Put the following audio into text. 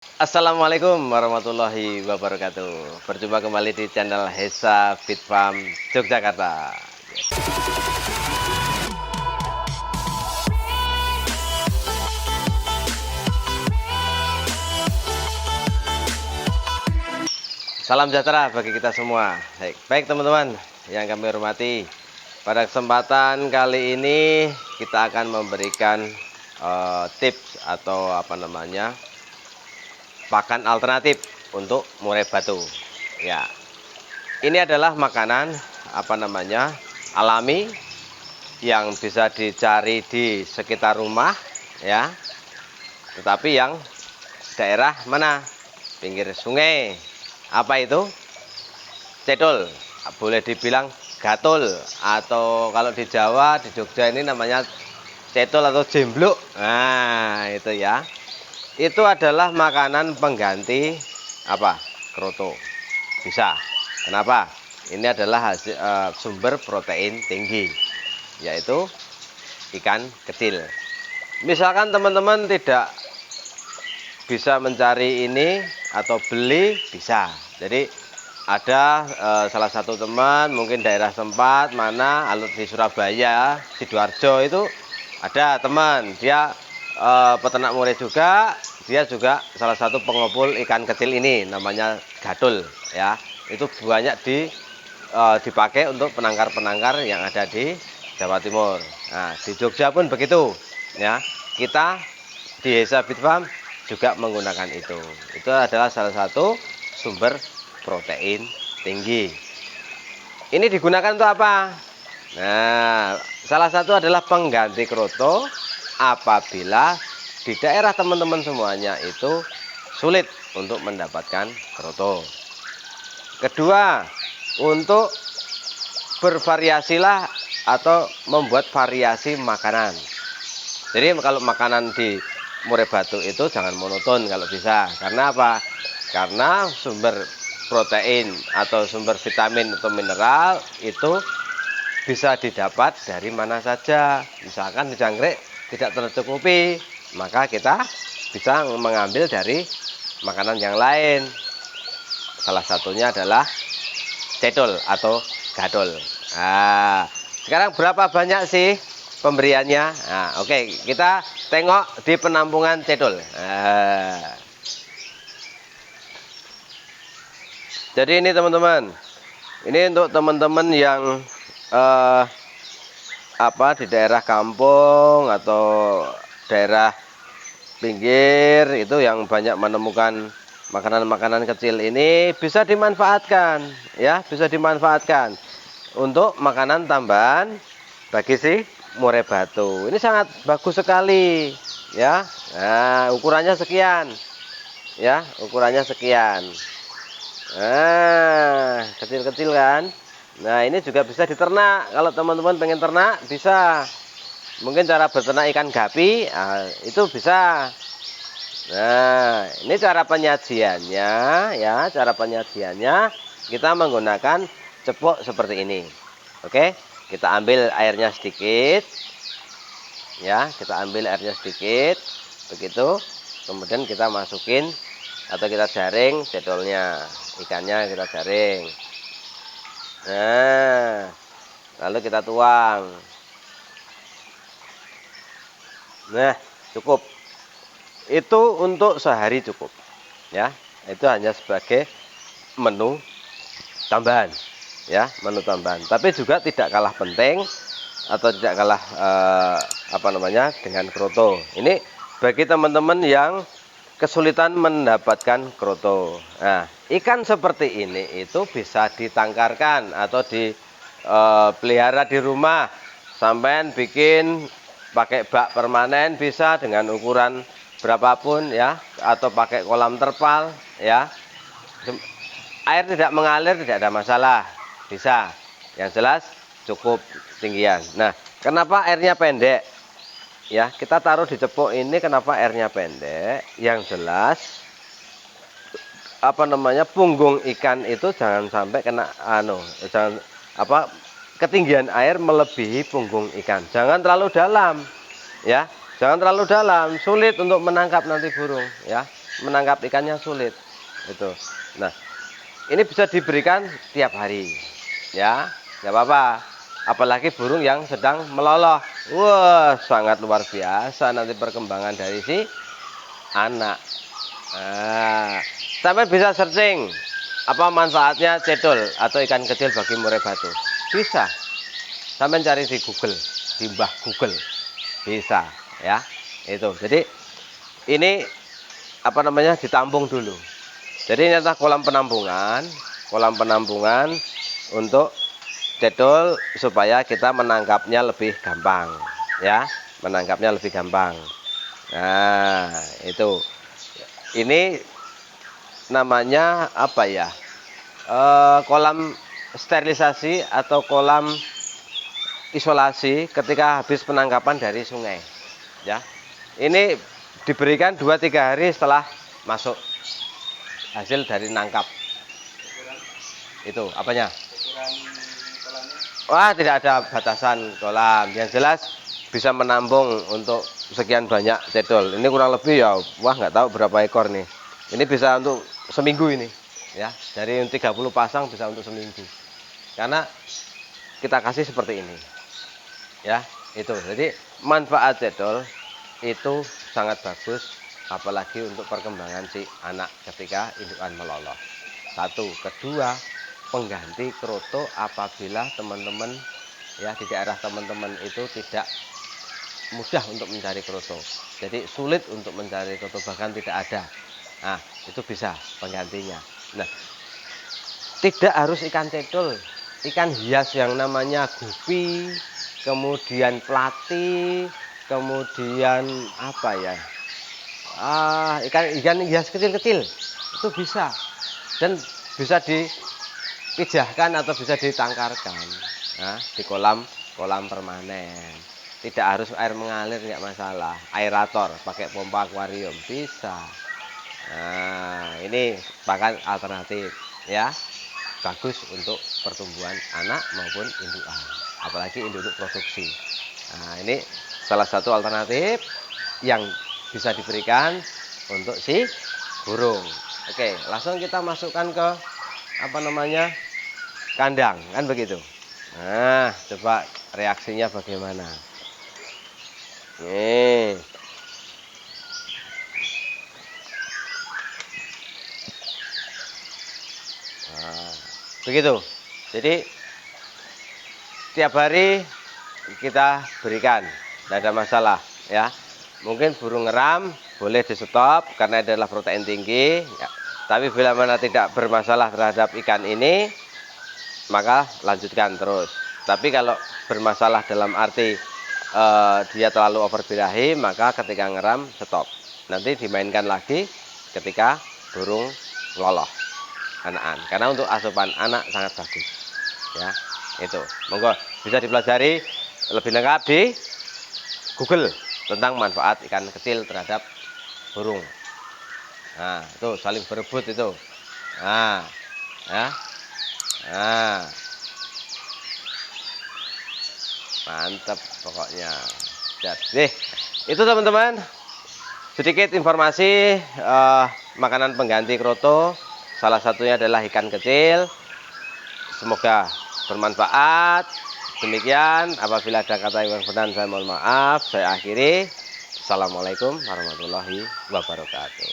Assalamualaikum warahmatullahi wabarakatuh. Berjumpa kembali di channel Hesa Fit Farm Yogyakarta. Salam sejahtera bagi kita semua. Baik teman-teman yang kami hormati. Pada kesempatan kali ini kita akan memberikan tips atau pakan alternatif untuk murai batu. Ya, ini adalah makanan alami yang bisa dicari di sekitar rumah, ya. Tetapi yang daerah mana? Pinggir sungai. Apa itu? Cedol. Boleh dibilang gatul, atau kalau di Jawa, di Jogja ini namanya cedol atau jembluk. Nah, itu ya. Itu adalah makanan pengganti kroto. Bisa. Kenapa? Ini adalah sumber protein tinggi, yaitu ikan kecil. Misalkan teman-teman tidak bisa mencari ini atau beli, bisa. Jadi ada salah satu teman mungkin daerah tempat mana di Surabaya, Sidoarjo itu ada teman, dia peternak murai juga, dia juga salah satu pengumpul ikan kecil ini namanya gadul, ya. Itu banyak dipakai untuk penangkar-penangkar yang ada di Jawa Timur. Nah, di Jogja pun begitu, ya. Kita di Hesa Fit Farm juga menggunakan itu. Itu adalah salah satu sumber protein tinggi. Ini digunakan untuk apa? Nah, salah satu adalah pengganti kroto apabila di daerah teman-teman semuanya itu sulit untuk mendapatkan kroto. Kedua, untuk bervariasilah atau membuat variasi makanan. Jadi kalau makanan di murai batu itu jangan monoton kalau bisa. Karena apa? Karena sumber protein atau sumber vitamin atau mineral itu bisa didapat dari mana saja. Misalkan di jangkrik tidak tercukupi, maka kita bisa mengambil dari makanan yang lain. Salah satunya adalah cedol atau gadol. Nah, sekarang berapa banyak sih pemberiannya? Nah, oke, kita tengok di penampungan cedol. Nah, jadi ini teman-teman, ini untuk teman-teman yang di daerah kampung atau daerah pinggir itu yang banyak menemukan makanan-makanan kecil ini, bisa dimanfaatkan, ya, bisa dimanfaatkan untuk makanan tambahan bagi si murai batu. Ini sangat bagus sekali, ya. Nah, ukurannya sekian, ya, ukurannya sekian. Nah, kecil-kecil kan. Nah, ini juga bisa diternak. Kalau teman-teman pengen ternak, bisa. Mungkin cara berternak ikan gapi, itu bisa. Nah, ini cara penyajiannya, ya. Cara penyajiannya kita menggunakan cepuk seperti ini. Oke, kita ambil airnya sedikit. Ya, kita ambil airnya sedikit. Begitu. Kemudian kita masukin atau kita jaring cedolnya, ikannya kita jaring. Nah, lalu kita tuang. Nah, cukup. Itu untuk sehari cukup, ya. Itu hanya sebagai menu tambahan, ya, menu tambahan. Tapi juga tidak kalah penting atau tidak kalah dengan kroto. Ini bagi teman-teman yang kesulitan mendapatkan kroto. Nah, ikan seperti ini itu bisa ditangkarkan atau dipelihara di rumah. Sampai bikin pakai bak permanen bisa dengan ukuran berapapun, ya, atau pakai kolam terpal, ya. Air tidak mengalir tidak ada masalah, bisa. Yang jelas cukup tinggian. Nah, kenapa airnya pendek? Ya, kita taruh di cepuk ini, kenapa airnya pendek? Yang jelas punggung ikan itu jangan sampai kena ketinggian air melebihi punggung ikan. Jangan terlalu dalam, ya. Jangan terlalu dalam, sulit untuk menangkap nanti burung, ya. menangkap ikannya sulit. Itu. Nah, ini bisa diberikan tiap hari. Ya, nggak apa-apa. Apalagi burung yang sedang meloloh. Wah, sangat luar biasa nanti perkembangan dari si anak. Nah, sampai bisa searching apa manfaatnya cedol atau ikan kecil bagi murai batu. Bisa. Sampai cari di Google, di Mbah Google. Bisa, ya. Itu. Jadi ini apa namanya? Ditampung dulu. Jadi ini adalah kolam penampungan untuk cedol supaya kita menangkapnya lebih gampang, ya, menangkapnya lebih gampang. Nah, itu. Ini namanya apa ya? Kolam sterilisasi atau kolam isolasi ketika habis penangkapan dari sungai, ya. Ini diberikan 2-3 hari setelah masuk hasil dari nangkap. Itu apanya? Wah, tidak ada batasan kolam. Yang jelas bisa menampung untuk sekian banyak cedol. Ini kurang lebih ya, wah nggak tahu berapa ekor nih. Ini bisa untuk seminggu ini, ya. Dari 30 pasang bisa untuk seminggu. Karena kita kasih seperti ini, ya. Itu. Jadi manfaat cedol itu sangat bagus, apalagi untuk perkembangan si anak ketika indukan meloloh. Satu, kedua, pengganti kroto apabila teman-teman ya di daerah teman-teman itu tidak mudah untuk mencari kroto. Jadi sulit untuk mencari kroto, bahkan tidak ada. Nah, itu bisa penggantinya. Nah, tidak harus ikan cedol, ikan hias yang namanya gupi, kemudian plati, kemudian apa ya? Ikan hias kecil-kecil itu bisa dan bisa dipijahkan atau bisa ditangkarkan, nah, di kolam permanen. Tidak harus air mengalir, nggak masalah. Aerator pakai pompa akuarium bisa. Nah, ini bahkan alternatif, ya, bagus untuk pertumbuhan anak maupun indukan, apalagi induk produksi. Nah, ini salah satu alternatif yang bisa diberikan untuk si burung. Oke, langsung kita masukkan ke apa namanya, kandang, kan begitu. Nah, coba reaksinya bagaimana. Nih. Nah, begitu. Jadi tiap hari kita berikan, tidak ada masalah, ya. Mungkin burung ngeram boleh di stop karena adalah protein tinggi, ya. Tapi bila mana tidak bermasalah terhadap ikan ini, maka lanjutkan terus. Tapi kalau bermasalah dalam arti dia terlalu overbirahi, maka ketika ngeram stop. Nanti dimainkan lagi ketika burung loloh anakan. Karena untuk asupan anak sangat bagus, ya. Itu monggo bisa dipelajari lebih lengkap di Google tentang manfaat ikan kecil terhadap burung. Nah, itu saling berebut itu. Nah, ya. Nah, mantap pokoknya. Jadi itu teman-teman, sedikit informasi makanan pengganti kroto. Salah satunya adalah ikan kecil. Semoga bermanfaat. Demikian, apabila ada kata yang benar saya mohon maaf. Saya akhiri. Assalamualaikum warahmatullahi wabarakatuh.